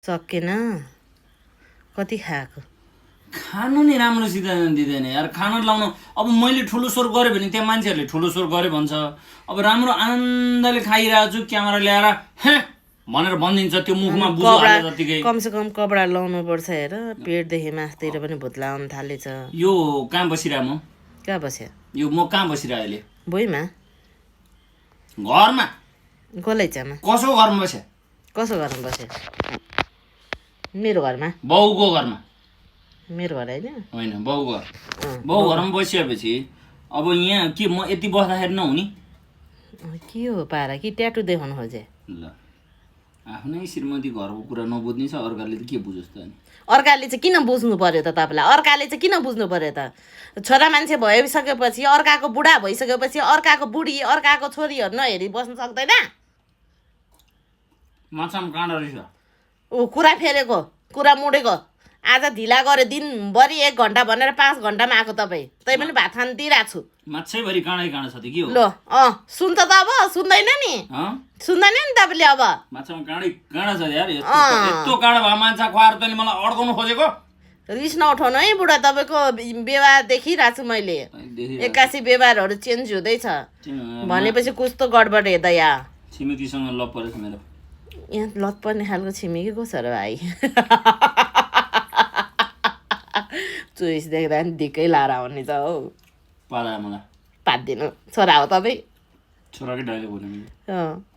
सकेन कति खाएको खानु नि राम्रोसित दिँदैन यार खाना लाउनु अब मैले ठुलो स्वर गरेँ भने त्यहाँ मान्छेहरूले ठुलो स्वर गरे भन्छ अब राम्रो आनन्दले खाइरहेको छु क्यामेरा ल्याएर हे भनेर भनिदिन्छ त्यो मुखमा बुझो हाले जतिकै कमसेकम कपडा लाउनु पर्छ हेर पेटदेखि मासतिर पनि भुत्ला आउनु थालेछ यो कहाँ बसिरह म कहाँ बस्यो यो म कहाँ बसिरह अहिले भुइँमा घरमा गोलैचामा कसको घरमा बस्या कसो घरमा बस्यो मेरो घरमा बाउको घरमा मेरो घर होइन होइन बाउ घर बाउ घरमा बसिएपछि अब यहाँ के म यति बस्दाखेरि नहुने के हो पारा कि ट्याटु देखाउनु खोजे ल आफ्नै श्रीमती घरको कुरा नबुझ्ने छ अर्काले त के बुझोस् त अनि अर्काले चाहिँ किन बुझ्नु पर्यो त तपाईँलाई अर्काले चाहिँ किन बुझ्नु पर्यो त छोरा मान्छे भइसकेपछि अर्काको बुढा भइसकेपछि अर्काको बुढी अर्काको छोरीहरू नहेरी बस्नु सक्दैन माछामा काँडा रहेछ ऊ कुरा फेरेको कुरा मुडेको आज ढिला गऱ्यो दिनभरि 1 घन्टा भनेर 5 घन्टामा आएको तपाईँ तै पनि भात खान दिइरहेको छु माछैभरि काँडै काँडा छ त के हो ल सुन्छ त अब सुन्दैन नि सुन्दैन नि तपाईँले अब माछामा काँडै काँडा छ यार यस्तो काँडा भए माछा खुवाएर तैँले मलाई अड्काउनु खोजेको रिस नउठाउनु है बुढा तपाईँको व्यवहार देखिरहेको छु मैले 81 व्यवहारहरू चेन्ज हुँदैछ भनेपछि कस्तो गडबड हेर्दा यहाँ छिमेकीसँग लप परेछ मेरो यहाँ लत पर्ने खालको छिमेकी को छ र भाइ चोइस देख्दा नि दिक्कै लाएर आउने छ हौ पाला मलाई पाँच दिनु छोरा हो तपाईँ छोराकै डाइलग बोल्नु